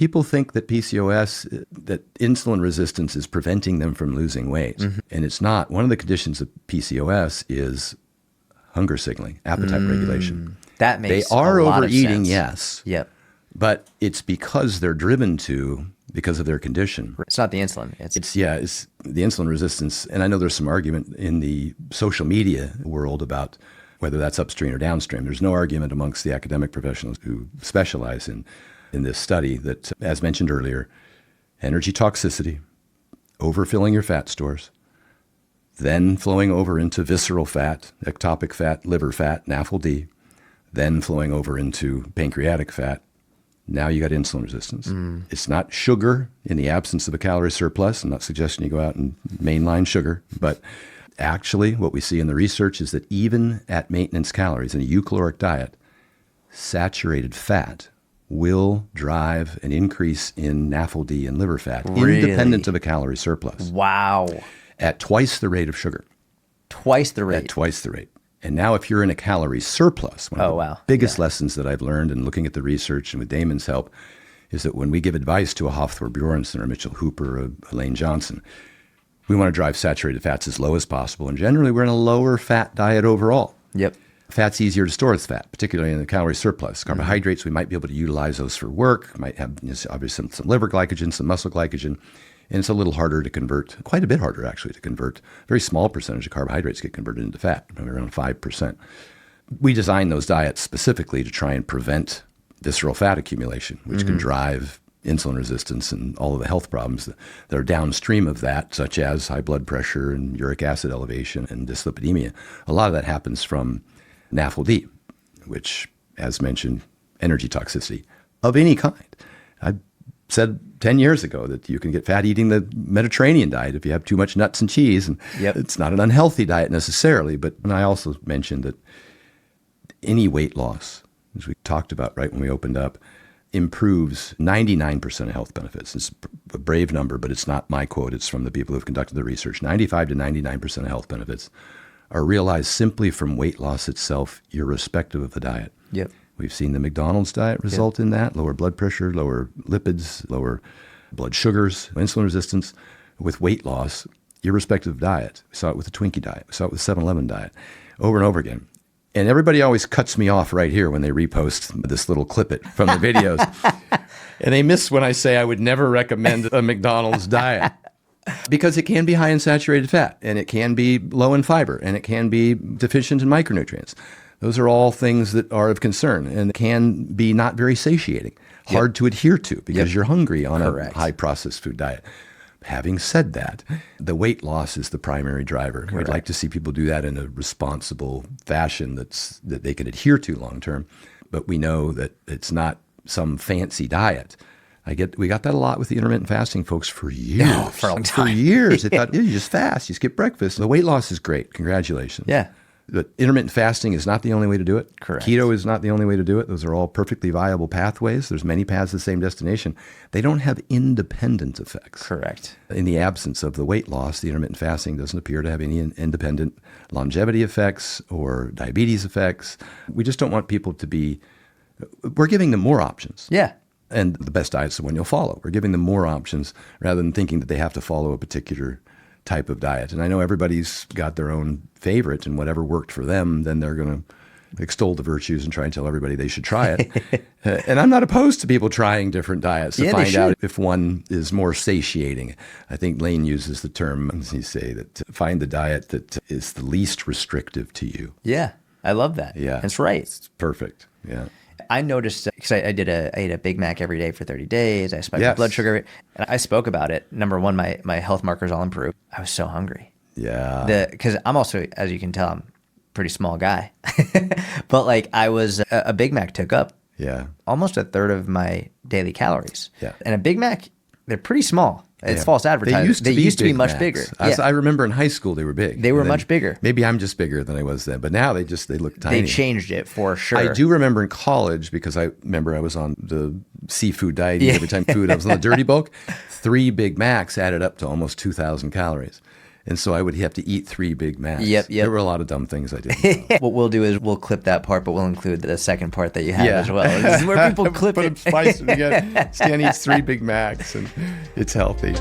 People think that PCOS, that insulin resistance is preventing them from losing weight. And it's not. One of the conditions of PCOS is hunger signaling, appetite regulation. That makes They are a lot of overeating, sense. yes. Yep. But it's because they're driven to, because of their condition. It's not the insulin. It's It's the insulin resistance. And I know there's some argument in the social media world about whether that's upstream or downstream. There's no argument amongst the academic professionals who specialize in this study that, as mentioned earlier, energy toxicity, overfilling your fat stores, then flowing over into visceral fat, ectopic fat, liver fat, NAFLD, then flowing over into pancreatic fat. Now you got insulin resistance. It's not sugar in the absence of a calorie surplus. I'm not suggesting you go out and mainline sugar, but actually what we see in the research is that even at maintenance calories in a eukcaloric diet, saturated fat will drive an increase in NAFLD and liver fat, independent of a calorie surplus. Wow. At twice the rate of sugar. Twice the rate. At twice the rate. And now if you're in a calorie surplus, one of the biggest lessons that I've learned in looking at the research and with Damon's help is that when we give advice to a Hafthor Bjornsson or Mitchell Hooper or Elaine Johnson, we want to drive saturated fats as low as possible. And generally, we're in a lower fat diet overall. Yep. Fat's easier to store as fat, particularly in the calorie surplus. Carbohydrates, we might be able to utilize those for work. Might have obviously some liver glycogen, some muscle glycogen. And it's a little harder to convert, quite a bit harder actually to convert. A very small percentage of carbohydrates get converted into fat, maybe around 5%. We designed those diets specifically to try and prevent visceral fat accumulation, which can drive insulin resistance and all of the health problems that are downstream of that, such as high blood pressure and uric acid elevation and dyslipidemia. A lot of that happens from NAFLD, which, as mentioned, energy toxicity of any kind. I said 10 years ago that you can get fat eating the Mediterranean diet if you have too much nuts and cheese. And it's not an unhealthy diet necessarily, but I also mentioned that any weight loss, as we talked about right when we opened up, improves 99% of health benefits. It's a brave number, but it's not my quote. It's from the people who have conducted the research. 95 to 99% of health benefits are realized simply from weight loss itself, irrespective of the diet. Yep. We've seen the McDonald's diet result in that, lower blood pressure, lower lipids, lower blood sugars, insulin resistance with weight loss, irrespective of diet. We saw it with the Twinkie diet. We saw it with the 7-Eleven diet over and over again. And everybody always cuts me off right here when they repost this little clippet from the videos. And they miss when I say I would never recommend a McDonald's diet. Because it can be high in saturated fat, and it can be low in fiber, and it can be deficient in micronutrients. Those are all things that are of concern and can be not very satiating, hard to adhere to because you're hungry on a high processed food diet. Having said that, the weight loss is the primary driver. We'd like to see people do that in a responsible fashion that they can adhere to long term. But we know that it's not some fancy diet. We got that a lot with the intermittent fasting folks for years. Oh, for a long time. For years. They thought, you just fast, you skip breakfast. The weight loss is great. Congratulations. Yeah. But intermittent fasting is not the only way to do it. Correct. Keto is not the only way to do it. Those are all perfectly viable pathways. There's many paths to the same destination. They don't have independent effects. Correct. In the absence of the weight loss, the intermittent fasting doesn't appear to have any independent longevity effects or diabetes effects. We just don't want people to be, we're giving them more options. Yeah. And the best diet's the one you'll follow. We're giving them more options rather than thinking that they have to follow a particular type of diet. And I know everybody's got their own favorite, and whatever worked for them, then they're going to extol the virtues and try and tell everybody they should try it. And I'm not opposed to people trying different diets to find out if one is more satiating. I think Lane uses the term, he say, that find the diet that is the least restrictive to you. Yeah, I love that. Yeah. That's right. It's perfect. Yeah. I noticed, because I ate a Big Mac every day for 30 days. I spiked my blood sugar. And I spoke about it. Number one, my health markers all improved. I was so hungry. Yeah. Because I'm also, as you can tell, I'm a pretty small guy. But like I was, a Big Mac took up almost a third of my daily calories. Yeah. And a Big Mac, they're pretty small. It's false advertising. They used to be much bigger. I remember in high school they were big. They were much bigger. Maybe I'm just bigger than I was then, but now they look tiny. They changed it for sure. I do remember in college, because I remember I was on the seafood diet every time I was on the dirty bulk. 3 Big Macs added up to almost 2,000 calories. And so I would have to eat 3 Big Macs. Yep. There were a lot of dumb things I did. What we'll do is we'll clip that part, but we'll include the second part that you have as well. This is where people clip Put it. them, spice them together. Stan eats 3 Big Macs, and it's healthy.